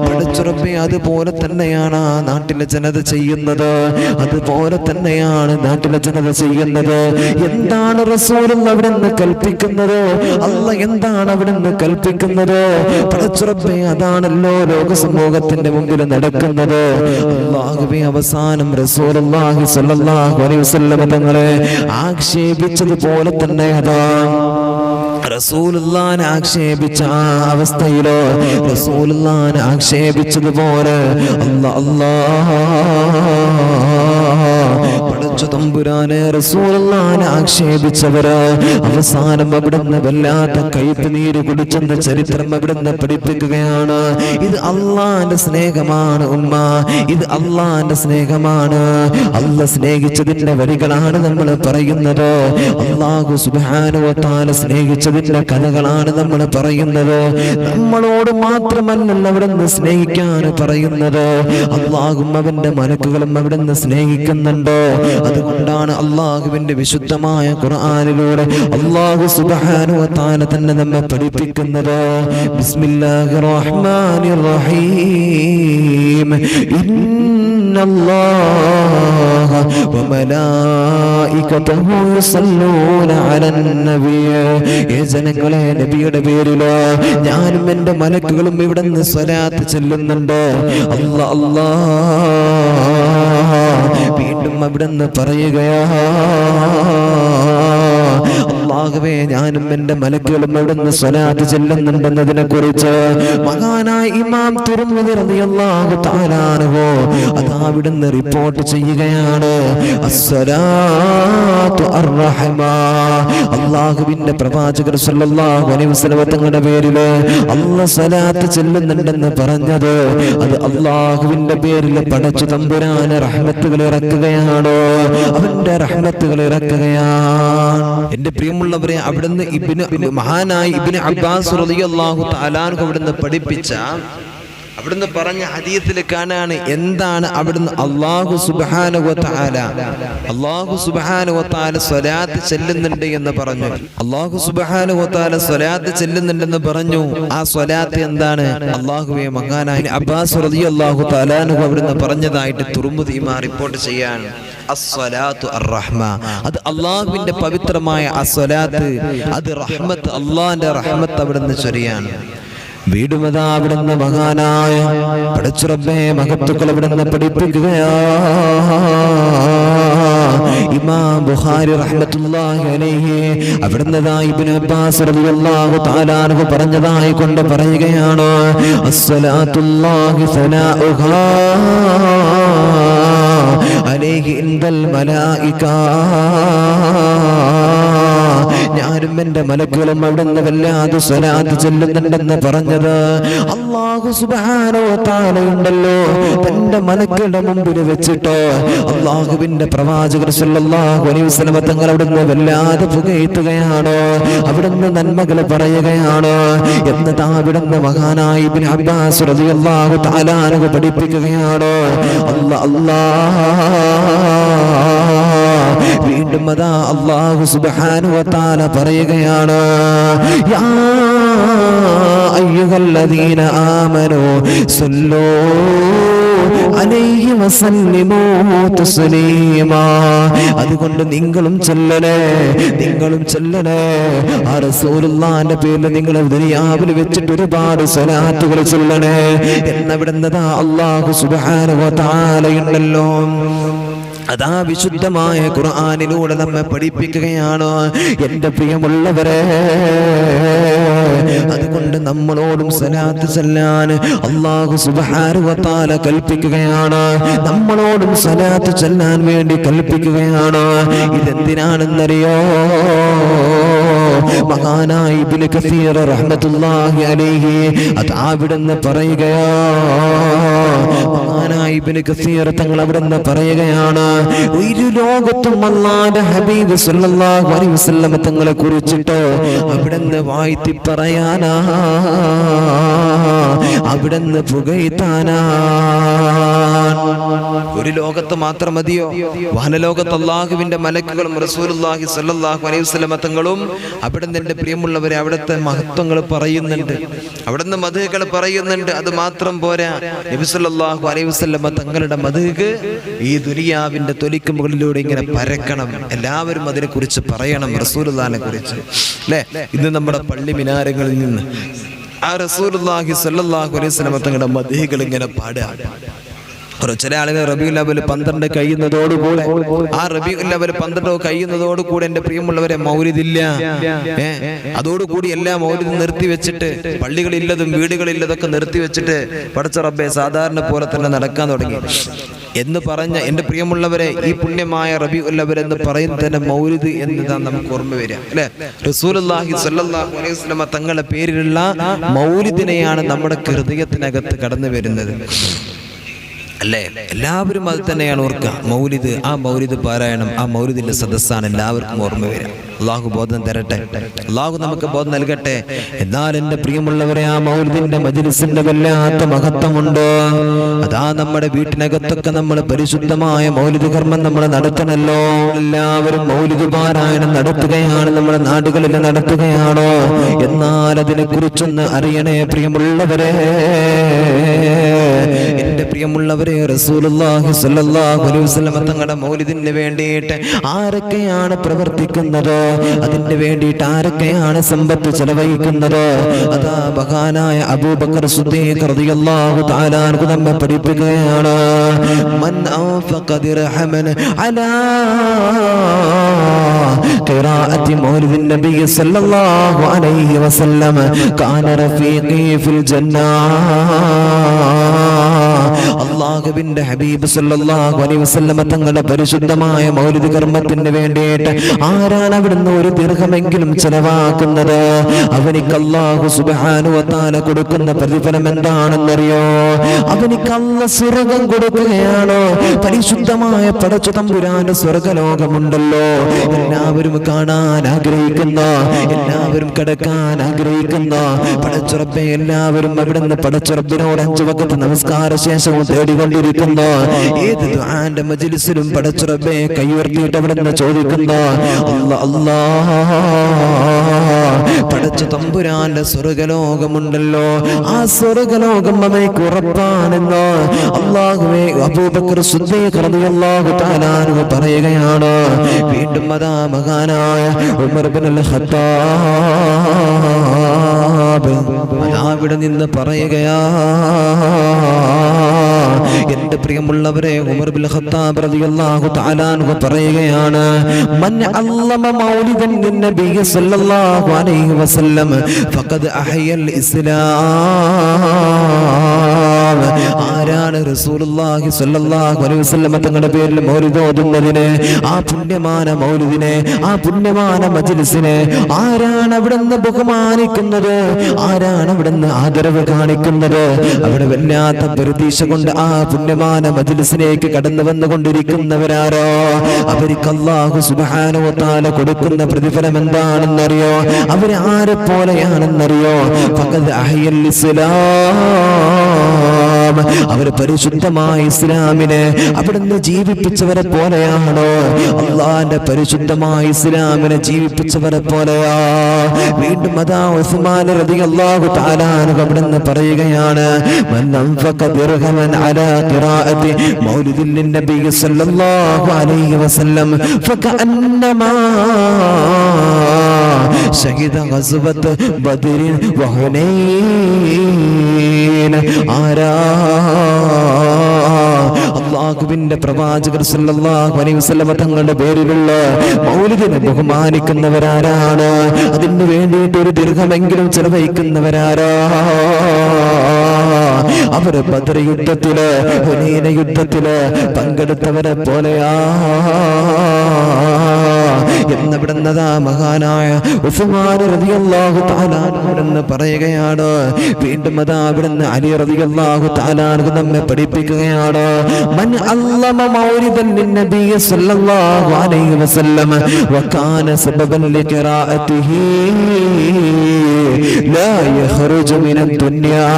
പടച്ചുറപ്പേ, അതുപോലെ തന്നെയാണ് ആ നാട്ടിലെ ജനത ചെയ്യുന്നത്. അതുപോലെ തന്നെയാണ് നാട്ടിലെ ജനത ചെയ്യുന്നത്. എന്താണ് റസൂൽ അവിടെ നിന്ന് കൽപ്പിക്കുന്നത്? അല്ലാഹ് എന്താണ് അവിടെ നിന്ന് കൽപ്പിക്കുന്നത്? പടച്ചുറപ്പേ, അതാണല്ലോ ലോക സമൂഹത്തിന്റെ മുമ്പിൽ നടക്കുന്നത്. അല്ലാഹുവേ, അവസാനം റസൂലുള്ളാഹി സ്വല്ലല്ലാഹു അലൈഹി വസല്ലം തങ്ങളെ ആക്ഷേപിച്ചതുപോലെ തന്നെ അതാ റസൂലുള്ളാഹിനെ ആക്ഷേപിച്ച ആ അവസ്ഥയിലോ റസൂലുള്ളാഹിനെ ആക്ഷേപിച്ചതുപോലെ പടച്ച തമ്പുരാനെ റസൂലുള്ളാഹിനെ ആക്ഷേപിച്ചവര് അവസാനം അവിടുന്ന് വല്ലാത്ത കയ്പ് നീര് കുടിച്ചെന്ന ചരിത്രം അവിടുന്ന് പഠിപ്പിക്കുകയാണ്. ഇത് അള്ളാന്റെ സ്നേഹമാണ് ഉമ്മ, ഇത് അള്ളാന്റെ സ്നേഹമാണ്. അള്ളാഹ് സ്നേഹിച്ചതിന്റെ വരികളാണ് നമ്മൾ പറയുന്നത്. അല്ലാഹു സുബ്ഹാനഹു വ തആല സ്നേഹിച്ചതിന്റെ കഥകളാണ് നമ്മൾ പറയുന്നത്. നമ്മളോട് മാത്രമല്ല അവിടുന്ന് സ്നേഹിക്കാൻ പറയുന്നത്, അല്ലാഹും അവന്റെ മലക്കുകളും അവിടുന്ന് സ്നേഹിക്കുന്നുണ്ട്. അതുകൊണ്ടാണ് അല്ലാഹുവിന്റെ വിശുദ്ധമായ ഖുർആനിലൂടെ അല്ലാഹു സുബ്ഹാനഹു വ തആല തന്നെ നമ്മെ പഠിപ്പിക്കുന്നത്. ബിസ്മില്ലാഹിർ റഹ്മാനിർ റഹീം. ഇന്നല്ലാഹ വ മലായികതഹു യുസല്ലൂന അലൻ നബിയ്യ. ജനങ്ങളെ, നബിയുടെ പേരിലോ ഞാനും എന്റെ മലക്കുകളും ഇവിടെ നിന്ന് സ്വലാത്ത് ചെല്ലുന്നുണ്ട്. അല്ലാ വീണ്ടും അവിടെ നിന്ന് പറയുകയാ, അല്ലാഹുവേ, ഞാനും എന്റെ മലക്കുകളും അവിടെ നിന്ന് സ്വലാത്ത് ചെല്ലുന്നുണ്ടെന്നതിനെ കുറിച്ച് മഹാനായ ഇമാം തിർമിദി റളിയല്ലാഹു തആല അൻഹു അതാ അവിടുന്ന് റിപ്പോർട്ട് ചെയ്യുകയാണ്. അസ്സലാത്തു അർറഹ്മാ. അല്ലാഹുവിന്റെ പ്രവാചകർ സല്ലല്ലാഹു അലൈഹി വസല്ലം തങ്ങളുടെ പേരിൽ അല്ലാഹു സ്വലാത്ത് ചെല്ലുന്നുണ്ടെന്ന് പറഞ്ഞത് അത് അല്ലാഹുവിന്റെ പേരിൽ പടച്ച തമ്പുരാൻ റഹ്മത്തുകൾ ഇറക്കുകയാണ്, അവന്റെ റഹ്മത്തുകൾ ഇറക്കുകയാണ്. എന്റെ പ്രിയമുള്ളവരെ, അവിടുന്ന് മഹാനായ ഇബ്നു അബ്ബാസ് റളിയല്ലാഹു തആല അൻഹു അവിടുന്ന് പഠിപ്പിച്ച, അവിടുന്ന് പറഞ്ഞ ഹദീസിൽ കാണാണ് എന്താണ് അവിടുന്ന് അല്ലാഹു സുബ്ഹാനഹു വ തആല സ്വലാത്ത് ചെല്ലുന്നുണ്ട് എന്ന് പറഞ്ഞു. അല്ലാഹു സുബ്ഹാനഹു വ തആല സ്വലാത്ത് ചെല്ലുന്നുണ്ടെന്ന് പറഞ്ഞു. ആ സ്വലാത്ത് എന്താണ്? അല്ലാഹുവേ, മഹാനായ അബ്ബാസ് റളിയല്ലാഹു തആല അൻഹു അവിടുന്ന് പറഞ്ഞതായിട്ട് തുർമുദി റിപ്പോർട്ട് ചെയ്യാണ്. അസ്സലാത്തു അർറഹ്മ. അത് അല്ലാഹുവിന്റെ പവിത്രമായ അസ്സലാത്ത്, അത് റഹ്മത്ത്, അല്ലാഹുവിന്റെ റഹ്മത്ത് അവിടുന്ന് ചൊരിയാണ്. വീടുമതാ അവിടുന്ന് മഹാനായ പടച്ചുറപ്പേ മഹത്തുക്കൾ അവിടുന്ന് പഠിപ്പിക്കുകയാ. ഇമാം ബുഖാരി റഹ്മത്തുള്ളാഹി അലൈഹി അവിടുന്ന് ഇബ്നു അബ്ബാസ് റളിയല്ലാഹു തആല അൻഹു പറഞ്ഞതായി കൊണ്ട് പറയുകയാണ്, അസ്സലാത്തുല്ലാഹി സനാഉഹാ അലൈഹി ഇൻദൽ മലായിക. ഞാനും എന്റെ മലക്കുകളും അവിടുന്ന് വല്ലാതെ സ്വലാത്ത് ചൊല്ലുന്നുണ്ടെന്ന് പറഞ്ഞത് അല്ലാഹു സുബ്ഹാനഹു വ തആല ഉണ്ടല്ലോ, തന്റെ മലക്കുകളുടെ മുമ്പിൽ വെച്ചിട്ടോ അല്ലാഹുവിന്റെ പ്രവാചകർ സല്ലല്ലാഹു അലൈഹി വസല്ലം തങ്ങൾ അവിടുന്ന് വല്ലാതെ പുകഴ്ത്തുകയാണ്, അവിടുന്ന് നന്മകൾ പറയുകയാണ് എന്നതാ അവിടുന്ന് മഹാനായ ഇബ്നു അബ്ബാസ് റളിയല്ലാഹു തആല അൻഹു പഠിപ്പിക്കുകയാണ്. അല്ലാഹ് വീണ്ടും അതാ അല്ലാഹു സുബ്ഹാനഹു വ തആല പറയുകയാണ്, യാ അയ്യുഹല്ലദീന ആമനൂ സല്ലൂ അലൈഹി വസല്ലിമൂ തസ്ലീമാ. അതുകൊണ്ട് നിങ്ങളും ചൊല്ലണേ ആ റസൂലുള്ളാഹിന്റെ പേരിൽ നിങ്ങൾ ദുനിയാവിൽ വെച്ചിട്ട് ഒരുപാട് സ്വലാത്തുകൾ ചൊല്ലണേ എന്നവിടുന്നതാ അല്ലാഹു സുബ്ഹാനഹു വ തആല ഉണ്ടല്ലോ. അതാ വിശുദ്ധമായ ഖുർആനിലൂടെ നമ്മെ പഠിപ്പിക്കുകയാണ് എൻ്റെ പ്രിയമുള്ളവരെ. അതുകൊണ്ട് നമ്മളോടും സ്വലാത്ത് ചൊല്ലാൻ അല്ലാഹു സുബ്ഹാനഹു വ തആല കൽപ്പിക്കുകയാണ്, നമ്മളോടും സ്വലാത്ത് ചൊല്ലാൻ വേണ്ടി കൽപ്പിക്കുകയാണ്. ഇതെന്തിനാണെന്നറിയോ? മഹാനായ ഇബ്നു കസീർ റഹ്മത്തുള്ളാഹി അലൈഹി അവിടുന്ന് പറയുകയാ, മഹാനായ ഇബ്നു കസീർ തങ്ങൾ അവിടുന്ന് പറയുകയാണ്, ഒരു ലോകത്തും അല്ലാഹുവിന്റെ ഹബീബ് സല്ലല്ലാഹു അലൈഹി വസല്ലം തങ്ങളെ കുറിച്ചിട്ട് അവിടുന്ന് വാഴ്ത്തി പറയാനാ, അവിടുന്ന് പുകഴ്ത്താനാ. ഒരു ലോകത്ത് മാത്രം മതിയോ? വാനലോകത്ത് അല്ലാഹുവിന്റെ മലക്കുകളും റസൂലുള്ളാഹി സ്വല്ലല്ലാഹു അലൈഹി വസല്ലം തങ്ങളും അവിടുന്ന് എൻ്റെ പ്രിയമുള്ളവരെ അവിടുത്തെ മഹത്വങ്ങൾ പറയുന്നുണ്ട്, അവിടുന്ന് മദ്ഹുകൾ പറയുന്നുണ്ട്. അത് മാത്രം പോരാ, നബി സല്ലല്ലാഹു അലൈഹി വസല്ലം തങ്ങളുടെ മദ്ഹ് ഈ ദുനിയാവിന്റെ തൊലിക്ക് മുകളിലൂടെ ഇങ്ങനെ പരക്കണം. എല്ലാവരും അതിനെ കുറിച്ച് പറയണം, റസൂലുള്ളാഹിനെ കുറിച്ച്, അല്ലേ? ഇന്ന് നമ്മുടെ പള്ളി മിനാരങ്ങളിൽ നിന്ന് ആ റസൂലുള്ളാഹി സ്വല്ലല്ലാഹു അലൈഹി വസല്ലം തങ്ങളുടെ മദ്ഹുകൾ ഇങ്ങനെ പാടുക. ചില ആളുകൾ റബീഉൽ അവ്വൽ 12 കഴിയുന്നതോടുകൂടെ, ആ റബീഉൽ അവ്വൽ 12 കഴിയുന്നതോടുകൂടെ എൻ്റെ പ്രിയമുള്ളവരെ മൗലിദില്ല, അതോടുകൂടി എല്ലാ മൗലിദും നിർത്തി വെച്ചിട്ട് പള്ളികളില്ലതും വീടുകളില്ലതൊക്കെ നിർത്തി വെച്ചിട്ട് പടച്ച റബ്ബേ സാധാരണ പോലെ തന്നെ നടക്കാൻ തുടങ്ങി എന്ന് പറഞ്ഞ എൻ്റെ പ്രിയമുള്ളവരെ, ഈ പുണ്യമായ റബീഉൽ അവ്വൽ എന്ന് പറയുന്നത് തന്നെ മൗലിദ് എന്നതാണ് നമുക്ക് ഓർമ്മ വരിക, അല്ലെ? റസൂലുള്ളാഹി സ്വല്ലല്ലാഹു അലൈഹി വസല്ലം തങ്ങളുടെ പേരിലുള്ള മൗലിദിനെയാണ് നമ്മുടെ ഹൃദയത്തിനകത്ത് കടന്നു വരുന്നത്, അല്ലേ? എല്ലാവരും അത് തന്നെയാണ് ഓർക്കുക. മൗലിദ്, ആ മൗലിദ് പാരായണം, ആ മൗലിദിന്റെ സദസ്സാണ് എല്ലാവർക്കും ഓർമ്മ വരിക. അള്ളാഹു ബോധം തരട്ടെ, അള്ളാഹു നമുക്ക് ബോധം നൽകട്ടെ. എന്നാൽ എൻ്റെ പ്രിയമുള്ളവരെ, ആ മൗലിദിന്റെ മജ്‌ലിസിന്റെ വല്ലാത്ത മഹത്വമുണ്ട്. അതാ നമ്മുടെ വീട്ടിനകത്തൊക്കെ നമ്മൾ പരിശുദ്ധമായ മൗലിദ് കർമ്മം നമ്മൾ നടത്തണല്ലോ. എല്ലാവരും മൗലിദ് പാരായണം നടത്തുകയാണ്, നമ്മുടെ നാടുകളിൽ നടത്തുകയാണോ? എന്നാൽ അതിനെ കുറിച്ചൊന്ന് അറിയണേ പ്രിയമുള്ളവരെ, എൻ്റെ പ്രിയമുള്ളവരെ. റസൂലുള്ളാഹി സ്വല്ലല്ലാഹു അലൈഹി വസല്ലം തങ്ങളുടെ മൗലിദിന് വേണ്ടിയിട്ട് ആരൊക്കെയാണ് പ്രവർത്തിക്കുന്നത്? അതിന് വേണ്ടിയിട്ട് ആരൊക്കെയാണ് സമ്പത്ത് ചെലവഴിക്കുന്നത്? അതാ മഹാനായ അബൂബക്കർ സിദ്ദീഖ് റളിയല്ലാഹു തആല അൻഹു നമ്മെ പഠിപ്പിക്കുകയാണ്, മൻ അൻഫഖ ദിർഹമൻ അലാ ഖിറാഅത്തി മൗലിദിൻ നബി സ്വല്ലല്ലാഹു അലൈഹി വസല്ലം കാന റഫീഖി ഫിൽ ജന്നah. അല്ലാഹുവിന്റെ ഹബീബ് സല്ലല്ലാഹു അലൈഹി വസല്ലം തങ്ങളുടെ പരിശുദ്ധമായ മൗലിദ് കർമ്മത്തിന് വേണ്ടിയിട്ട് ആരാണ് അവിടുന്ന് ഒരു ദിർഹമെങ്കിലും ചെലവാക്കുന്നത്? അവനിക്ക് അല്ലാഹു സുബ്ഹാനഹു വ തആല കൊടുക്കുന്ന പ്രതിഫലം എന്താണെന്നറിയോ? അവനിക്ക് അല്ലാഹു സ്വർഗ്ഗം കൊടുക്കുകയാണ്. പരിശുദ്ധമായ പടച്ച തമ്പുരാന്റെ സ്വർഗ്ഗലോകമുണ്ടല്ലോ, എല്ലാവരും കാണാൻ ആഗ്രഹിക്കുന്ന, എല്ലാവരും കടക്കാൻ ആഗ്രഹിക്കുന്ന പടച്ച റബ്ബേ, എല്ലാവരും അവിടുന്ന് പടച്ച റബ്ബിനോട് 5 വഖത്ത് നമസ്കാര ശേഷവും തേടിക്കൊണ്ടിരിക്കുന്ന, ഏത് ദുആന്റെ മജ്‌ലിസിലും പടച്ച റബ്ബേ കൈയുയർത്തിയിട്ട് അവിടുന്ന് ചോദിക്കുന്ന, അല്ലാഹ് പടച്ച തമ്പുരാന്റെ സ്വർഗ്ഗലോകമുണ്ടല്ലോ, ആ സ്വർഗ്ഗലോകം അവനിക്ക് ഉറപ്പാണെന്ന് അല്ലാഹുവേ അബൂബക്കർ സിദ്ദീഖ് റളിയല്ലാഹു തആല അൻഹു പറയുകയാണ്. വീണ്ടും അതാ മഹാനായ ഉമർ ഇബ്നുൽ ഖത്താബ് അവിടെ നിന്ന് പറയുകയാ, എന്റെ പ്രിയമുള്ളവരെ, ഉമർ ഇബ്നുൽ ഖത്താബ് റളിയല്ലാഹു തആല അൻഹു പറയുകയാണ്, മൻ അല്ലമ മൗലിദൻ നബി സല്ലല്ലാഹു അലൈഹി വസല്ലം ഫഖദ് അഹ്യൽ ഇസ്ലാം. ആരാണ് റസൂലുള്ളാഹി സ്വല്ലല്ലാഹു അലൈഹി വസല്ലം തങ്ങളുടെ പേരിൽ മൗലിദ് ഓതുന്നതിനെ, ആ പുണ്യമാന മൗലിദിനെ, ആ പുണ്യമാന മജ്‌ലിസിനെ ആരാണ് അവിടുന്ന് ബഹുമാനിക്കുന്നത്? ആരാണ് അവിടുന്ന് ആദരവ് കാണിക്കുന്നത്? അവിടെ വല്ലാത്ത പ്രതീക്ഷ കൊണ്ട് ആ പുണ്യമാന മജ്‌ലിസിലേക്ക് കടന്നു വന്നുകൊണ്ടിരിക്കുന്നവരാരോ? അവർക്ക് അല്ലാഹു സുബ്ഹാനഹു വ തആല കൊടുക്കുന്ന പ്രതിഫലം എന്താണെന്നറിയോ? അവർ ആരെ പോലെയാണെന്നറിയോ? ഫഖദ് അഹ്യൽ ഇസ്ലാം. അവർ പരിശുദ്ധമായ ഇസ്ലാമിനെ അവിടുന്ന് ജീവിപ്പിച്ചവരെ പോലെയാണോ? അള്ളാന്റെ പരിശുദ്ധമായ ഇസ്ലാമിനെ ജീവിപ്പിച്ചവരെ പോലെയാ. വീണ്ടും അതാ ഉസ്മാൻ റളിയല്ലാഹു തആല അൻഹു അവിടുന്ന് പറയുകയാണ്, മൻ അൻഫഖ ദിർഹമൻ അലാ ഖിറാഅത്തി മൗലിദിൻ നബി സല്ലല്ലാഹു അലൈഹി വസല്ലം ഫകഅന്നമാ ശഹീദ ഗസ്വത്ത് ബദരിൻ വഹുനൈൻ. ആരാ? അല്ലാഹുവിന്റെ പ്രവാചകർ സല്ലല്ലാഹു അലൈഹി വസല്ലം തങ്ങളുടെ പേരിലുള്ള മൗലിദിനെ ബഹുമാനിക്കുന്നവരാരാണ്? അതിനു വേണ്ടിയിട്ട് ഒരു ദീർഘമെങ്കിലും ചെലവഴിക്കുന്നവരാരാ? അവർ ബദർ യുദ്ധത്തില് ഹുനൈൻ യുദ്ധത്തില് പങ്കെടുത്തവരെ പോലെയാ എന്നവിടുന്നതാ മഹാനായ ഉസ്മാൻ റളിയല്ലാഹു തആല അവിടുന്ന് പറയുകയാണ്. വീണ്ടും അതാ അവിടുന്ന് അലി റളിയല്ലാഹു തആല നമ്മെ പഠിപ്പിക്കുകയാണ്, മൻ അല്ലമ മൗലിദൻ നബി സല്ലല്ലാഹു അലൈഹി വസല്ലം വകാന സബബൻ ലിഖിറാഅതിഹി ലാ യഖ്റുജു മിനദ് ദുനിയാ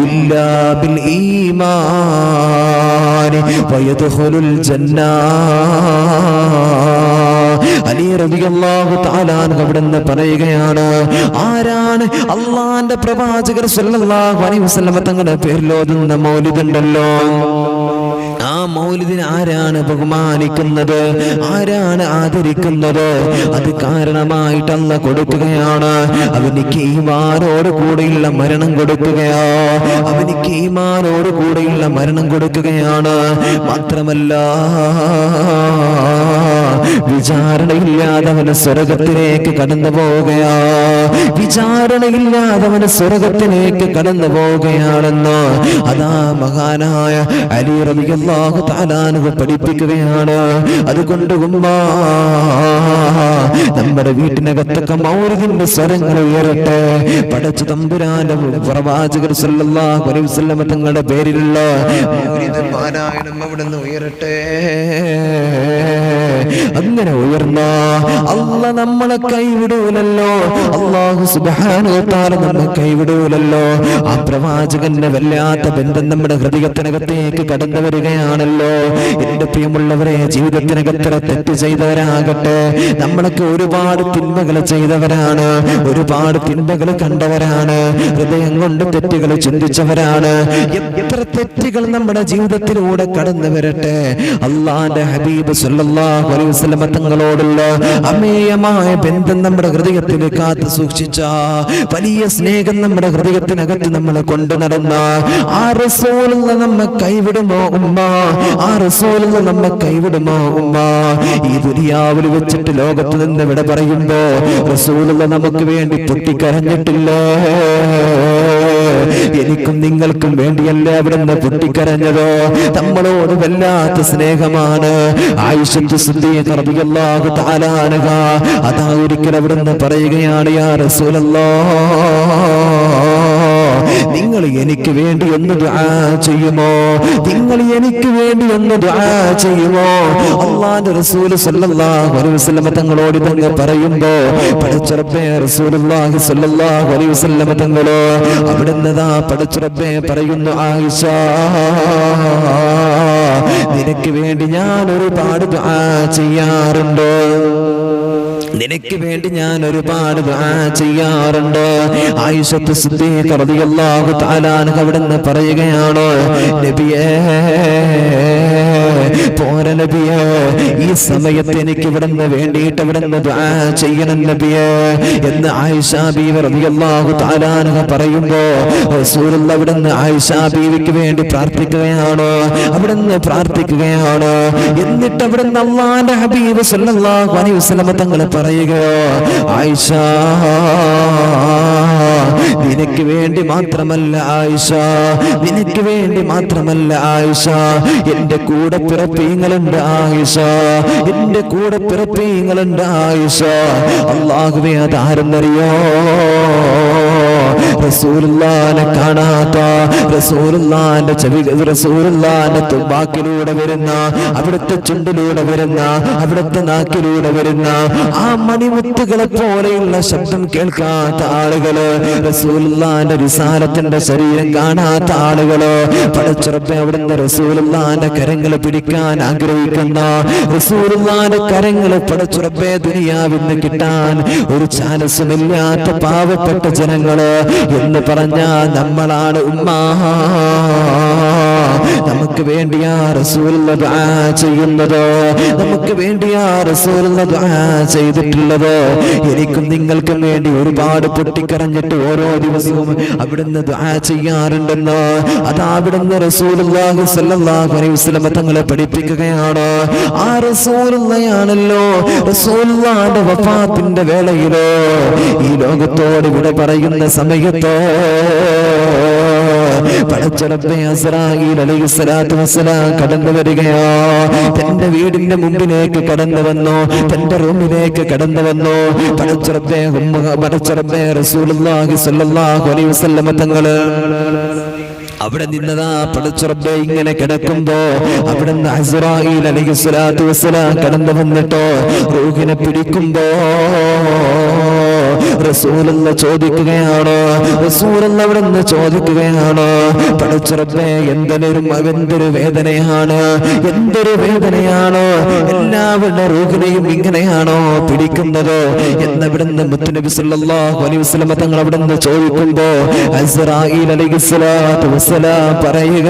ഇല്ലാ ബിൽ ഈമാൻ വയദ്ഖുലുൽ ജന്ന. അലി റളിയല്ലാഹു തആല അൻഹു അവിടുന്ന് പറയുകയാണ്, ആരാണ് അള്ളാന്റെ പ്രവാചകർ സല്ലല്ലാഹു അലൈഹി വസല്ലം തങ്ങളുടെ പേരിൽ ഓതുന്ന മൗലിദ് ഉണ്ടല്ലോ, ആ മൗലിദിനെ ആരാണ് ബഹുമാനിക്കുന്നത്, ആരാണ് ആദരിക്കുന്നത്, അത് കാരണമായിട്ട് അല്ലാഹ് കൊടുക്കുകയാണ് അവനിക്ക് ഈമാനോട് കൂടെയുള്ള മരണം കൊടുക്കുകയോ, അവനിക്ക് ഈമാനോട് കൂടെയുള്ള മരണം കൊടുക്കുകയാണ്. മാത്രമല്ല വിചാരണയില്ലാതെ അവന് സ്വർഗത്തിലേക്ക് കടന്നു പോവുകയാ, വിചാരണയില്ലാതെ അവന് സ്വർഗത്തിലേക്ക് കടന്നു പോവുകയാണെന്ന് അതാ മഹാനായ അലി റളിയല്ലാഹു തആല അൻഹു പഠിപ്പിക്കുകയാണ്. അതുകൊണ്ട് നമ്മുടെ വീട്ടിനകത്തൊക്കെ മൗലിദിന്റെ സ്വരങ്ങൾ ഉയരട്ടെ. പടച്ച തമ്പുരാന്റെ പ്രവാചകർ സല്ലല്ലാഹു അലൈഹി വസല്ലം തങ്ങളുടെ പേരിലുള്ള മൗലിദ് പാരായണം അവിടുന്ന് ഉയരട്ടെ. അങ്ങനെ ഉയർന്ന അല്ലാഹ് നമ്മളെ കൈവിടൂലല്ലോ, അല്ലാഹു സുബ്ഹാനഹു വ തആല നമ്മെ കൈവിടൂലല്ലോ. ആ പ്രവാചകന്റെ വല്ലാത്ത ബന്ധം നമ്മുടെ ഹൃദയത്തിനകത്തേക്ക് കടന്നു വരികയാണല്ലോ. എന്റെ പ്രിയമുള്ളവരെ, ജീവിതത്തിനകത്ത് തെറ്റ് ചെയ്തവരാകട്ടെ, നമ്മളൊക്കെ ഒരുപാട് തിന്മകൾ ചെയ്തവരാണ്, ഒരുപാട് തിന്മകൾ കണ്ടവരാണ്, ഹൃദയം കൊണ്ട് തെറ്റുകൾ ചിന്തിച്ചവരാണ്. എത്ര തെറ്റുകൾ നമ്മുടെ ജീവിതത്തിലൂടെ കടന്നു വരട്ടെ, അല്ലാഹുവിന്റെ ഹബീബ് സല്ലല്ലാഹു അലൈഹി വസല്ലം തങ്ങളോടുള്ള അമേയമായ ബന്ധം നമ്മുടെ ഹൃദയത്തിൽ കാത്തു സൂക്ഷിച്ച, വലിയ സ്നേഹം നമ്മുടെ ഹൃദയത്തിനകത്ത് നമ്മളെ കൊണ്ടു നടന്ന ആ റസൂലുള്ളാഹി നമ്മെ കൈവിടുമോ ഉമ്മ? ആ റസൂലുള്ളാഹി നമ്മെ കൈവിടുമോ ഉമ്മ? ഈ ദുനിയാവിൽ വെച്ചിട്ട് ലോകത്ത് നിന്ന് വിട പറയുമ്പോ റസൂലുള്ളാഹി നമുക്ക് വേണ്ടി പൊട്ടിക്കരഞ്ഞിട്ടില്ലേ? എനിക്കും നിങ്ങൾക്കും വേണ്ടിയല്ലേ അവിടുന്ന് പൊട്ടിക്കരഞ്ഞതോ? നമ്മളോട് വല്ലാത്ത സ്നേഹമാണ്. ആയിഷത്ത് സിദ്ദീഖ റളിയല്ലാഹു തആല അൻഹ അതാ ഒരിക്കൽ അവിടുന്ന് പറയുകയാണ്, യാ റസൂലല്ലാഹ്, നിങ്ങൾ എനിക്ക് വേണ്ടി ഒന്ന് ദുആ ചെയ്യുമോ? നിങ്ങൾ എനിക്ക് വേണ്ടി ഒന്ന് ദുആ ചെയ്യുമോ? അല്ലാഹുവിന്റെ റസൂൽ സല്ലല്ലാഹു അലൈഹി വസല്ലം തങ്ങളോട് ഇതങ്ങ് പറയുമ്പോ പടച്ച റബ്ബേ റസൂലുള്ളാഹി സല്ലല്ലാഹു അലൈഹി വസല്ലം തങ്ങളോ അവിടുന്ന് ദാ പടച്ച റബ്ബേ പറയുന്നു, ആയിഷ, നിനക്ക് വേണ്ടി ഞാൻ ഒരുപാട് ദുആ ചെയ്യാറുണ്ട്, നിനക്ക് വേണ്ടി ഞാൻ ഒരുപാട് ദുആ ചെയ്യാറുണ്ട്. ആയിഷത്ത് സിദ്ദീഖ റളിയല്ലാഹു തആല അൻഹ അവിടുന്ന് പറയുകയാണ്, നബിയേ, പോരെ നബിയേ, ഈ സമയത്ത് എനിക്ക് ഇവിടുന്ന് വേണ്ടിയിട്ട് ഇവിടുന്ന് ദുആ ചെയ്യണം നബിയേ എന്ന് ആയിഷ ബീവി റളിയല്ലാഹു തആല അൻഹ പറയുമ്പോ റസൂലുള്ളാഹി അവിടുന്ന് ആയിഷ ബീവിക്ക് വേണ്ടി പ്രാർത്ഥിക്കുകയാണ്, അവിടുന്ന് പ്രാർത്ഥിക്കുകയാണ്. എന്നിട്ട് അവിടുന്ന് അല്ലാഹുവിന്റെ ഹബീബ് സല്ലല്ലാഹു അലൈഹി വസല്ലം തങ്ങൾ പറയുകയോ, ആയിഷ, നിനക്ക് വേണ്ടി മാത്രമല്ല ആയിഷ, നിനക്ക് വേണ്ടി മാത്രമല്ല ആയിഷ, എന്റെ കൂടെ പിറപ്പീങ്ങളുണ്ട് ആയിഷ, എന്റെ കൂടെ പിറപ്പീങ്ങളുണ്ട് ആയിഷ. അല്ലാഹുവേ, അതാരെന്നറിയോ? റസൂലുള്ളാഹിനെ കാണാത്ത, റസൂലുള്ളാഹിന്റെ ചെവി, റസൂലുള്ളാഹിന്റെ തുമ്പാക്കിലൂടെ വരുന്ന, അവിടുത്തെ ചുണ്ടിലൂടെ വരുന്ന, അവിടുത്തെ നാക്കിലൂടെ വരുന്ന ആ മണിമുത്തുകളെ പോലെയുള്ള ശബ്ദം കേൾക്കാത്ത ആളുകള്, റസൂലുള്ളാഹിന്റെ റിസാലത്തിന്റെ ശരീരം കാണാത്ത ആളുകള്, പടച്ചുറപ്പെ അവിടുന്ന് റസൂലുള്ളാഹിന്റെ കരങ്ങൾ പിടിക്കാൻ ആഗ്രഹിക്കുന്ന, റസൂലുള്ളാഹിന്റെ കരങ്ങൾ പടച്ചുറപ്പെ ദുനിയാവിന്ന് കിട്ടാൻ ഒരു ചാൻസുമില്ലാത്ത പാവപ്പെട്ട ജനങ്ങള് എന്ന് പറഞ്ഞാൽ നമ്മളാണ് ഉമ്മ. നമുക്ക് വേണ്ടിയാ റസൂലുള്ള ദുആ ചെയ്യുന്നത്, നമുക്ക് വേണ്ടിയാ റസൂലുള്ള ദുആ ചെയ്തിട്ടുള്ളത്. എനിക്കും നിങ്ങൾക്കും വേണ്ടി ഒരുപാട് പൊട്ടിക്കരഞ്ഞിട്ട് ഓരോ ദിവസവും അവിടുന്ന് ദുആ ചെയ്യാറുണ്ടെന്ന് അത് അവിടുന്ന് റസൂലുള്ളാഹി സ്വല്ലല്ലാഹു അലൈഹി വസല്ലം തങ്ങളെ പഠിപ്പിക്കുകയാണ്. ആ റസൂലുള്ളയാണല്ലോ റസൂലുള്ളാഹിന്റെ വഫാത്തിന്റെ വേളയിലോ ഈ ലോകത്തോട് വിട പറയുന്ന സമയത്തോ പടച്ചറബ്ബേ അസ്രായീൽ അലൈഹിസ്സലാത്തു വസ്സലാം കടന്നു വരികയോ, തന്റെ മുമ്പിലേക്ക് കടന്നു വന്നു, തന്റെ റൂമിലേക്ക് കടന്നു വന്നു. പടച്ചറബ്ബേ റസൂലുള്ളാഹി സ്വല്ലല്ലാഹു അലൈഹി വസല്ലം തങ്ങള് അവിടെ നിന്നതാ പടച്ചുറബ്ബേ ഇങ്ങനെ കിടക്കുമ്പോ അവിടുന്ന് അസ്രായീൽ അലൈഹിസ്സലാത്തു വസ്സലാം കടന്നു വന്നിട്ടോ റൂഹിനെ പിടിക്കുമ്പോ റസൂലുള്ള ചോദിക്കുകയാണ്, റസൂലുള്ള അവിടുന്ന് ചോദിക്കുകയാണ്, പടച്ചുറബ്ബേ എന്തൊരു വേദനയാണ്, എന്തൊരു വേദനയാണ്, എല്ലാവരുടെ റൂഹിനെയും ഇങ്ങനെയാണോ പിടിക്കുന്നത് എന്നവിടുന്ന് മുത്തുനബി സല്ലല്ലാഹു അലൈഹി വസല്ലം തങ്ങൾ അവിടുന്ന് ചോദിക്കുമ്പോ അസ്രായീൽ അലൈഹിസ്സലാത്തു വസ്സലാം പറയുക,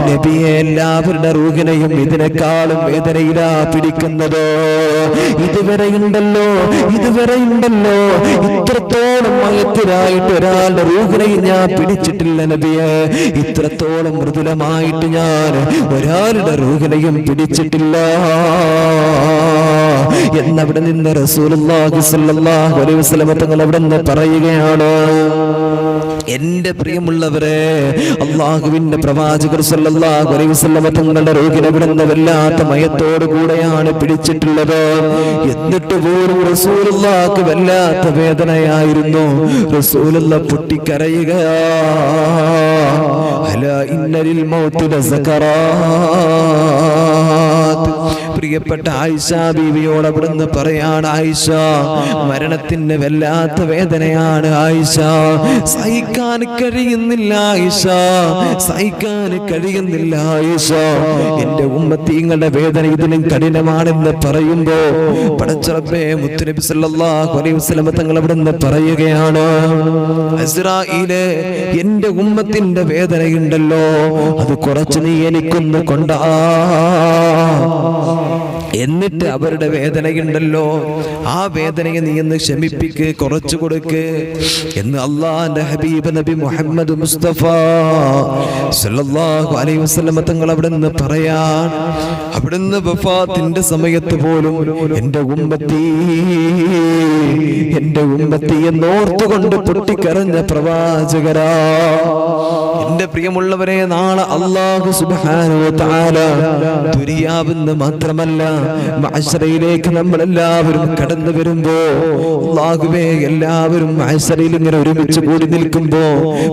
നബിയെ എല്ലാവരുടെ റൂഹിനെയും ഇതിനേക്കാളും വേദനയിലാ പിടിക്കുന്നത്. ഇതുവരെയുണ്ടല്ലോ ഇത്രത്തോളം മയത്തിലായിട്ട് ഒരാളുടെ റൂഹിനെയും ഞാൻ പിടിച്ചിട്ടില്ല നബിയെ, ഇത്രത്തോളം മൃദുലമായിട്ട് ഞാൻ ഒരാളുടെ റൂഹിനെയും പിടിച്ചിട്ടില്ല എന്നവിടെ നിന്ന് റസൂലുള്ളാഹി സ്വല്ലല്ലാഹു അലൈഹി വസല്ലം തങ്ങൾ അവിടെ നിന്ന് പറയുകയാണ്. എന്റെ പ്രിയമുള്ളവരെ, അള്ളാഹുവിന്റെ പ്രവാചകർ സല്ലല്ലാഹു അലൈഹി വസല്ലം തങ്ങളുടെ റൂഹിനെ വിടുന്ന വല്ലാത്ത മയത്തോടു കൂടെയാണ് പിടിച്ചിട്ടുള്ളത്. എന്നിട്ട് പോലും റസൂലുള്ളാഹിക്ക് വല്ലാത്ത വേദനയായിരുന്നു. റസൂലുള്ള പൊട്ടിക്കരയുക, അലാ ഇന്ന ലിൽ മൗതി ലസകറാത്ത്. പ്രിയപ്പെട്ട ആയിഷ ബീവിയോട് അവിടുന്ന് പറയാണ്, ആയിഷ മരണത്തിന് വല്ലാത്ത വേദനയാണ് ആയിഷ, സഹിക്കാൻ കഴിയുന്നില്ല ആയിഷ, സഹിക്കാൻ കഴിയുന്നില്ല ആയിഷ, എന്റെ ഉമ്മത്തീങ്ങളുടെ വേദന ഇതിനും കഠിനമാണെന്ന് പറയുമ്പോ പടച്ചറബ്ബേ മുത്തുനബി സല്ലല്ലാഹു അലൈഹി വസല്ലം തങ്ങൾ അവിടുന്ന് പറയുകയാണ്, അസ്രായീലേ എന്റെ ഉമ്മത്തിന്റെ വേദനയുണ്ടല്ലോ അത് കുറച്ച് നീ എനിക്കൊന്ന് കൊണ്ടാ, എന്നിട്ട് അവരുടെ വേദനയുണ്ടല്ലോ ആ വേദനയെ നീ ഒന്ന് ക്ഷമിപ്പിക്ക്, കുറച്ചു കൊടുക്ക് എന്ന് അള്ളാന്റെ ഹബീബ് നബി മുഹമ്മദ് മുസ്തഫ സല്ലല്ലാഹു അലൈഹി വസല്ലം തങ്ങൾ അവിടെ നിന്ന് പറയാൻ, അവിടുന്ന് വഫാത്തിന്റെ സമയത്ത് പോലും എന്റെ ഉമ്മത്തി എന്നോർത്തുകൊണ്ട് പൊട്ടിക്കരഞ്ഞ പ്രവാചകരാ. എന്റെ പ്രിയമുള്ളവരെ, നാളെ അല്ലാഹു സുബ്ഹാനഹു വ തആല ദുനിയാവെന്ന് മാത്രമല്ല മഅ്ശറയിലേക്ക് നമ്മളെല്ലാവരും കടന്നു വരുമ്പോ, അല്ലാഹുവേ എല്ലാവരും മഅ്ശറയിൽ ഇങ്ങനെ ഒരുമിച്ച് കൂടി നിൽക്കുമ്പോ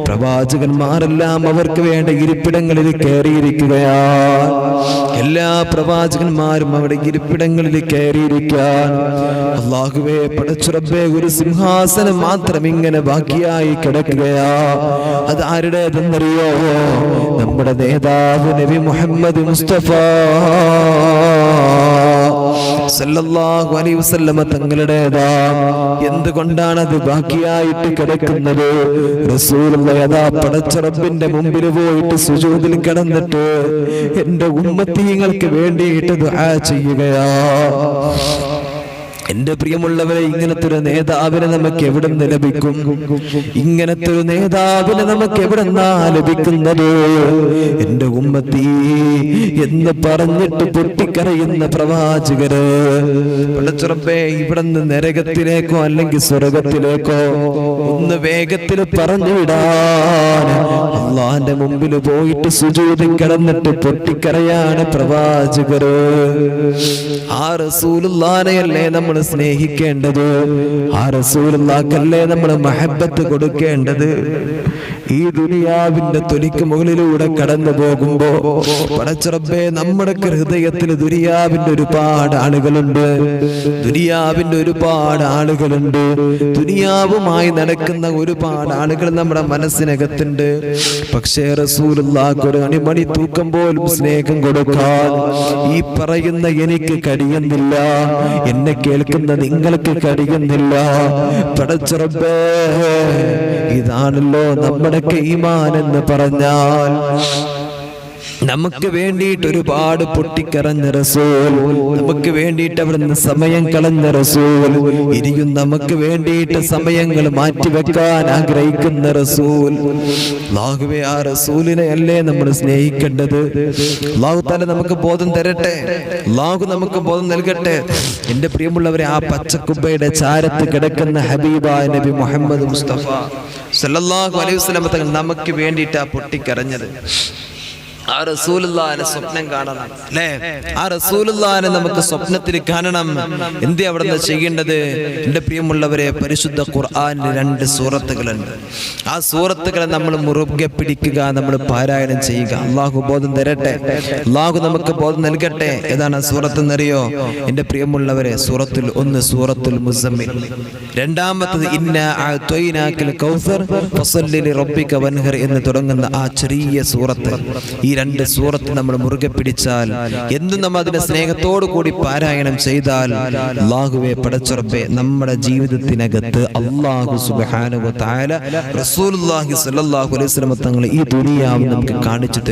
പ്രവാചകന്മാരെല്ലാം അവർക്ക് വേണ്ട ഇരിപ്പിടങ്ങളിൽ കയറിയിരിക്കുകയാ. എല്ലാ പ്രവാചകന്മാരും അവിടെ ഇരിപ്പിടങ്ങളിൽ കയറിയിരിക്കാൻ അല്ലാഹുവേ പടച്ചുറബ്ബേ ഒരു സിംഹാസനം മാത്രം ഇങ്ങനെ ബാക്കിയായി കിടക്കുകയാ. അത് ആരുടേതെന്നറിയോ? നമ്മുടെ നേതാവ് നബി മുഹമ്മദ് മുസ്തഫ സല്ലല്ലാഹു അലൈഹി വസല്ലം തങ്ങളുടേതാ. എന്തുകൊണ്ടാണ് അത് ബാക്കിയായിട്ട് കിടക്കുന്നത്? റസൂലുള്ളാഹി അതാ പടച്ച റബ്ബിന്റെ മുമ്പിൽ പോയിട്ട് സുജൂദിൽ കിടന്നിട്ട് എന്റെ ഉമ്മത്തീങ്ങൾക്ക് വേണ്ടിയിട്ട് ദുആ ചെയ്യുകയാ. എന്റെ പ്രിയമുള്ളവരെ, ഇങ്ങനത്തെ ഒരു നേതാവിനെ നമുക്ക് എവിടെ നിന്ന് ലഭിക്കും? ഇങ്ങനത്തെ ഒരു നേതാവിനെ നമുക്ക് എവിടെ നിന്നാ ലഭിക്കുന്നത്? എന്റെ ഉമ്മത്തി എന്ന് പറഞ്ഞിട്ട് പൊട്ടിക്കരയുന്ന പ്രവാചകര്, പടച്ചറബ്ബേ ഇവിടെ നിന്ന് നരകത്തിലേക്കോ അല്ലെങ്കിൽ സ്വർഗത്തിലേക്കോ ഒന്ന് വേഗത്തിൽ പറഞ്ഞു വിടാൻ അള്ളാന്റെ മുമ്പിൽ പോയിട്ട് സുജൂദിൽ കിടന്നിട്ട് പൊട്ടിക്കരയാണ് പ്രവാചകര്. ആ റസൂലുള്ളാഹിനെയല്ലേ നമ്മൾ സ്നേഹിക്കേണ്ടത്? ആ റസൂലുള്ളാഹിക്കല്ലേ നമ്മൾ മഹബ്ബത്ത് കൊടുക്കേണ്ടത്? ഈ ദുനിയാവിന്റെ തൊലിക്ക് മുകളിലൂടെ കടന്നു പോകുമ്പോ പടച്ച റബ്ബേ, നമ്മുടെ ഹൃദയത്തിൽ ദുനിയാവിന്റെ ഒരുപാട് ആളുകളുണ്ട്, ദുനിയാവിന്റെ ഒരുപാട് ആളുകളുണ്ട്, ദുനിയാവുമായി നടക്കുന്ന ഒരുപാട് ആളുകൾ നമ്മുടെ മനസ്സിനകത്തുണ്ട്. പക്ഷേ റസൂലുള്ളാഹിക്ക് ഒരു അണിമണി തൂക്കം പോലും സ്നേഹം കൊടുക്കാൻ ഈ പറയുന്ന എനിക്ക് കഴിയുന്നില്ല, എന്നെ കേൾക്കുന്ന നിങ്ങൾക്ക് കഴിയുന്നില്ല. പടച്ച റബ്ബേ, ഇതാണല്ലോ നമ്മുടെ ഈമാൻ എന്ന് പറഞ്ഞാൽ. നമുക്ക് വേണ്ടിയിട്ട് ഒരുപാട് പൊട്ടിക്കറഞ്ഞ റസൂൽ, നമുക്ക് വേണ്ടിയിട്ട് അവിടുന്ന് സമയം കളഞ്ഞ റസൂൽ, ഇനിയും നമുക്ക് വേണ്ടിയിട്ട് സമയങ്ങൾ മാറ്റിവെക്കാൻ ആഗ്രഹിക്കുന്ന റസൂൽ. അല്ലാഹുവേ, ആ റസൂലിനെ അല്ലേ നമ്മൾ സ്നേഹിക്കേണ്ടത്? അല്ലാഹു തആല നമുക്ക് ബോധം തരട്ടെ, അല്ലാഹു നമുക്ക് ബോധം നൽകട്ടെ. എൻ്റെ പ്രിയമുള്ളവരെ, ആ പച്ചക്കുബ്ബയുടെ ചാരത്ത് കിടക്കുന്ന ഹബീബായ നബി മുഹമ്മദ് മുസ്തഫ സല്ലല്ലാഹു അലൈഹി വസല്ലം തങ്ങൾ നമുക്ക് വേണ്ടിയിട്ടാ പൊട്ടിക്കരഞ്ഞത്. ആ റസൂലുള്ളാഹിനെ സ്വപ്നം കാണണം, അല്ലേ? ആ റസൂലുള്ളാഹിനെ നമുക്ക് സ്വപ്നത്തിൽ കാണണം. എന്തേ അവിടെ ചെയ്യേണ്ടത്? എൻ്റെ പ്രിയമുള്ളവരെ, പരിശുദ്ധ ഖുർആനിൽ 2 സൂറത്തുകളുണ്ട്. ആ സൂറത്തുകളെ നമ്മൾ മുറുകെ പിടിക്കുക, നമ്മൾ പാരായണം ചെയ്യുക. അള്ളാഹു ബോധം തരട്ടെ, അള്ളാഹു നമുക്ക് ബോധം നൽകട്ടെ. ഏതാണ് ആ സൂറത്ത് എന്നറിയോ? എൻ്റെ പ്രിയമുള്ളവരെ, സൂറത്തുൽ 1 സൂറത്തുൽ മുസമ്മിൽ, രണ്ടാമത്തത് ഇന്നാ അഅ്തൈനാകൽ കൗസർ ഫസല്ലി ലിറബ്ബിക വൻഹർ എന്ന് തുടങ്ങുന്ന ആ ചെറിയ സൂറത്ത്. ഈ 2 സൂറത്ത് നമ്മൾ മുറുകെ പിടിച്ചാൽ, എന്നും നമ്മൾ അതിനെ സ്നേഹത്തോടു കൂടി പാരായണം ചെയ്താൽ, അല്ലാഹുവേ പടച്ച റബ്ബേ, നമ്മുടെ ജീവിതത്തിനകത്ത് അല്ലാഹു സുബ്ഹാനഹു വ തആല റസൂലുള്ളാഹി സ്വല്ലല്ലാഹു അലൈഹി വസല്ലം തങ്ങൾ ഈ ദുനിയാവ് നമുക്ക് കാണിച്ചു തരും.